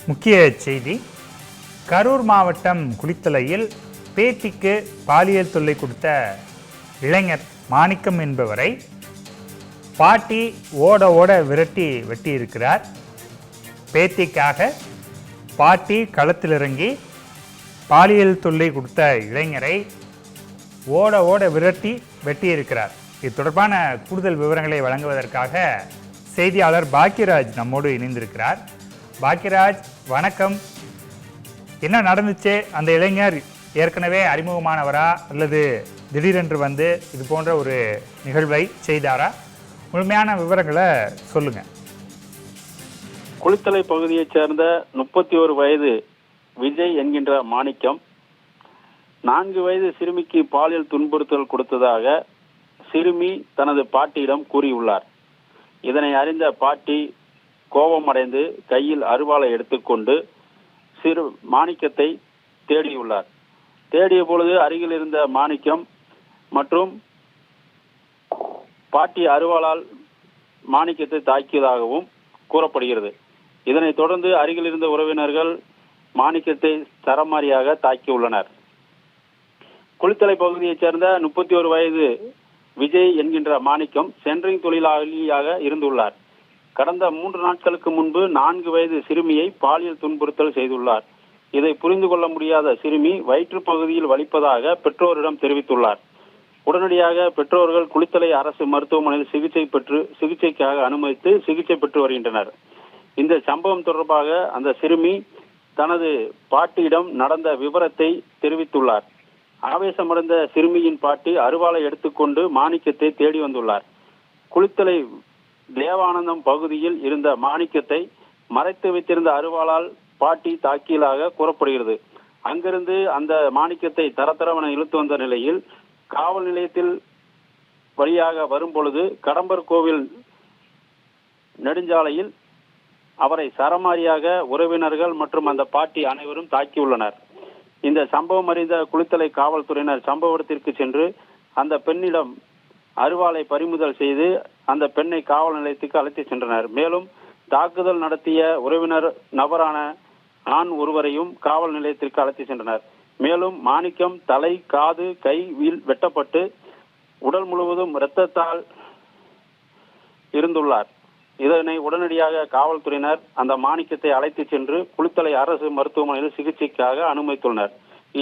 முக்கிய செய்தி. கரூர் மாவட்டம் குளித்தலையில் பேத்திக்கு பாலியல் தொல்லை கொடுத்த இளைஞர் மாணிக்கம் என்பவரை பாட்டி ஓட ஓட விரட்டி வெட்டியிருக்கிறார். பேத்திக்காக பாட்டி களத்திலிறங்கி பாலியல் தொல்லை கொடுத்த இளைஞரை ஓட ஓட விரட்டி வெட்டியிருக்கிறார். இது தொடர்பான கூடுதல் விவரங்களை வழங்குவதற்காக செய்தியாளர் பாக்கியராஜ் நம்மோடு இணைந்திருக்கிறார். பாக்கியராஜ், வணக்கம். என்ன நடந்துச்சு? அந்த இளைஞர் ஏற்கனவே அறிமுகமானவரா அல்லது திடீரென்று வந்து இது போன்ற ஒரு நிகழ்வை செய்தாரா? முழுமையான விவரங்களை சொல்லுங்க. குளித்தலை பகுதியைச் சேர்ந்த 31 வயது விஜய் என்கின்ற மாணிக்கம் 4 வயது சிறுமிக்கு பாலியல் துன்புறுத்தல் கொடுத்ததாக சிறுமி தனது பாட்டியிடம் கூறியுள்ளார். இதனை அறிந்த பாட்டி கோபமடைந்து கையில் அருவாளை எடுத்துக்கொண்டு சிறு மாணிக்கத்தை தேடியுள்ளார். தேடிய பொழுது அருகில் இருந்த மாணிக்கம் மற்றும் பாட்டி அருவாளால் மாணிக்கத்தை தாக்கியதாகவும் கூறப்படுகிறது. இதனைத் தொடர்ந்து அருகில் இருந்த உறவினர்கள் மாணிக்கத்தை சரமாரியாக தாக்கியுள்ளனர். குளித்தலை பகுதியைச் சேர்ந்த 31 வயது விஜய் என்கின்ற மாணிக்கம் சென்ட்ரிங் தொழிலாளியாக இருந்துள்ளார். கடந்த 3 நாட்களுக்கு முன்பு 4 வயது சிறுமியை பாலியல் துன்புறுத்தல் செய்துள்ளார். இதை புரிந்து கொள்ள முடியாத சிறுமி வயிற்று பகுதியில் வலிப்பதாக பெற்றோரிடம் தெரிவித்துள்ளார். உடனடியாக பெற்றோர்கள் குளித்தலை அரசு மருத்துவமனையில் சிகிச்சைக்காக அனுமதித்து சிகிச்சை பெற்று வருகின்றனர். இந்த சம்பவம் தொடர்பாக அந்த சிறுமி தனது பாட்டியிடம் நடந்த விவரத்தை தெரிவித்துள்ளார். ஆவேசமடைந்த சிறுமியின் பாட்டி அருவாளை எடுத்துக்கொண்டு மாணிக்கத்தை தேடி வந்துள்ளார். குளித்தலை தேவானந்தம் பகுதியில் இருந்த மாணிக்கத்தை மறைத்து வைத்திருந்த அருவாளால் பாட்டி தாக்கியதாக கூறப்படுகிறது. அங்கிருந்து அந்த மாணிக்கத்தை தரதரவென இழுத்து வந்த நிலையில் காவல் நிலையத்தில் வழியாக வரும் பொழுது கடம்பர் கோவில் நெடுஞ்சாலையில் அவரை சரமாரியாக உறவினர்கள் மற்றும் அந்த பாட்டி அனைவரும் தாக்கியுள்ளனர். இந்த சம்பவம் அறிந்த குளித்தலை காவல்துறையினர் சம்பவ இடத்திற்கு சென்று அந்த பெண்ணிடம் அருவாளை பறிமுதல் செய்து அந்த பெண்ணை காவல் நிலையத்துக்கு அழைத்து சென்றனர். மேலும் தாக்குதல் நடத்திய உறவினர் நபரான ஆண் ஒருவரையும் காவல் நிலையத்திற்கு அழைத்து சென்றனர். மேலும் மாணிக்கம் தலை, காது, கை, வீல் வெட்டப்பட்டு உடல் முழுவதும் இரத்தத்தால் இருந்துள்ளார். இதனை உடனடியாக காவல்துறையினர் அந்த மாணிக்கத்தை அழைத்து சென்று குளித்தலை அரசு மருத்துவமனையில் சிகிச்சைக்காக அனுமதித்துள்ளனர்.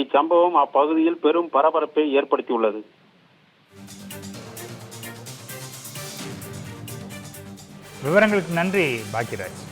இச்சம்பவம் அப்பகுதியில் பெரும் பரபரப்பை ஏற்படுத்தியுள்ளது. விவரங்களுக்கு நன்றி பாக்கியராஜ்.